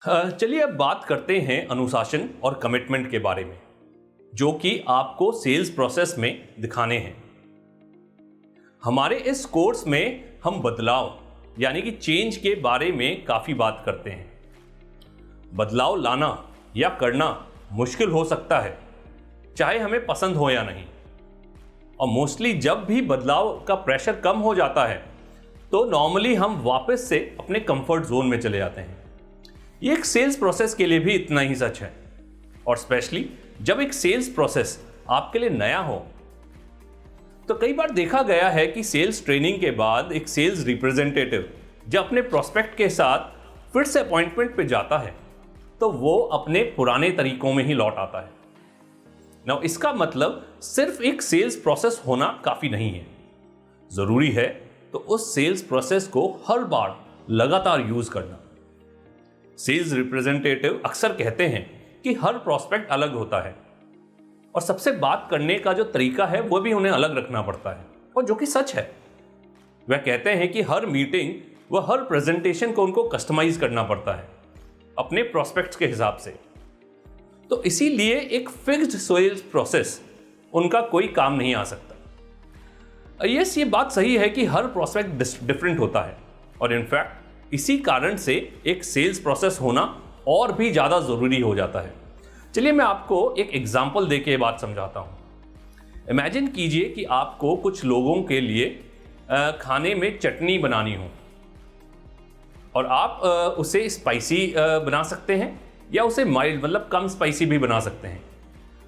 चलिए अब बात करते हैं अनुशासन और कमिटमेंट के बारे में, जो कि आपको सेल्स प्रोसेस में दिखाने हैं। हमारे इस कोर्स में हम बदलाव यानी कि चेंज के बारे में काफ़ी बात करते हैं। बदलाव लाना या करना मुश्किल हो सकता है, चाहे हमें पसंद हो या नहीं। और मोस्टली जब भी बदलाव का प्रेशर कम हो जाता है तो नॉर्मली हम वापस से अपने कंफर्ट जोन में चले जाते हैं। ये एक सेल्स प्रोसेस के लिए भी इतना ही सच है, और स्पेशली जब एक सेल्स प्रोसेस आपके लिए नया हो। तो कई बार देखा गया है कि सेल्स ट्रेनिंग के बाद एक सेल्स रिप्रेजेंटेटिव जब अपने प्रोस्पेक्ट के साथ फिर से अपॉइंटमेंट पे जाता है तो वो अपने पुराने तरीकों में ही लौट आता है। नाउ इसका मतलब सिर्फ एक सेल्स प्रोसेस होना काफी नहीं है। जरूरी है तो उस सेल्स प्रोसेस को हर बार लगातार यूज करना। सेल्स रिप्रेजेंटेटिव अक्सर कहते हैं कि हर प्रोस्पेक्ट अलग होता है और सबसे बात करने का जो तरीका है वो भी उन्हें अलग रखना पड़ता है, और जो कि सच है। वह कहते हैं कि हर मीटिंग व हर प्रेजेंटेशन को उनको कस्टमाइज करना पड़ता है अपने प्रोस्पेक्ट्स के हिसाब से। तो इसीलिए एक फिक्स्ड सेल्स प्रोसेस उनका कोई काम नहीं आ सकता। यस, ये बात सही है कि हर प्रोस्पेक्ट डिफरेंट होता है, और इनफैक्ट इसी कारण से एक सेल्स प्रोसेस होना और भी ज़्यादा ज़रूरी हो जाता है। चलिए मैं आपको एक एग्जांपल देके ये बात समझाता हूँ। इमेजिन कीजिए कि आपको कुछ लोगों के लिए खाने में चटनी बनानी हो, और आप उसे स्पाइसी बना सकते हैं या उसे माइल्ड मतलब कम स्पाइसी भी बना सकते हैं।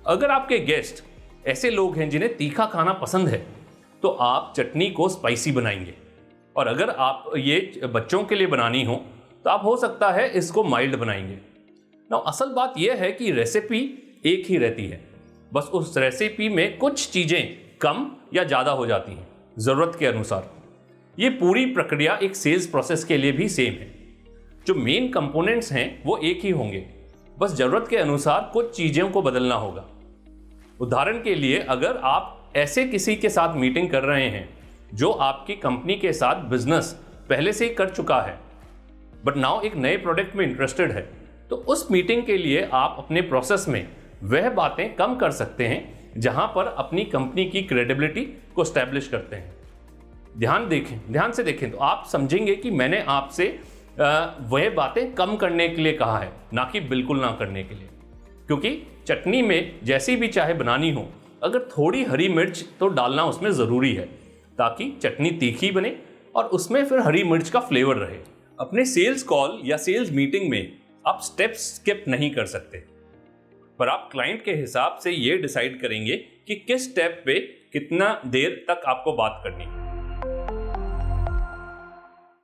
अगर आपके गेस्ट ऐसे लोग हैं जिन्हें तीखा खाना पसंद है तो आप चटनी को स्पाइसी बनाएंगे, और अगर आप ये बच्चों के लिए बनानी हो तो आप हो सकता है इसको माइल्ड बनाएंगे। ना असल बात यह है कि रेसिपी एक ही रहती है, बस उस रेसिपी में कुछ चीज़ें कम या ज़्यादा हो जाती हैं ज़रूरत के अनुसार। ये पूरी प्रक्रिया एक सेल्स प्रोसेस के लिए भी सेम है। जो मेन कंपोनेंट्स हैं वो एक ही होंगे, बस ज़रूरत के अनुसार कुछ चीज़ों को बदलना होगा। उदाहरण के लिए अगर आप ऐसे किसी के साथ मीटिंग कर रहे हैं जो आपकी कंपनी के साथ बिजनेस पहले से ही कर चुका है बट नाउ एक नए प्रोडक्ट में इंटरेस्टेड है, तो उस मीटिंग के लिए आप अपने प्रोसेस में वह बातें कम कर सकते हैं जहां पर अपनी कंपनी की क्रेडिबिलिटी को स्टैब्लिश करते हैं। ध्यान से देखें तो आप समझेंगे कि मैंने आपसे वह बातें कम करने के लिए कहा है, ना कि बिल्कुल ना करने के लिए। क्योंकि चटनी में जैसी भी चाहे बनानी हो, अगर थोड़ी हरी मिर्च तो डालना उसमें ज़रूरी है ताकि चटनी तीखी बने और उसमें फिर हरी मिर्च का फ्लेवर रहे। अपने सेल्स कॉल या सेल्स मीटिंग में आप स्टेप्स स्किप नहीं कर सकते, पर आप क्लाइंट के हिसाब से ये डिसाइड करेंगे कि किस स्टेप पे कितना देर तक आपको बात करनी है।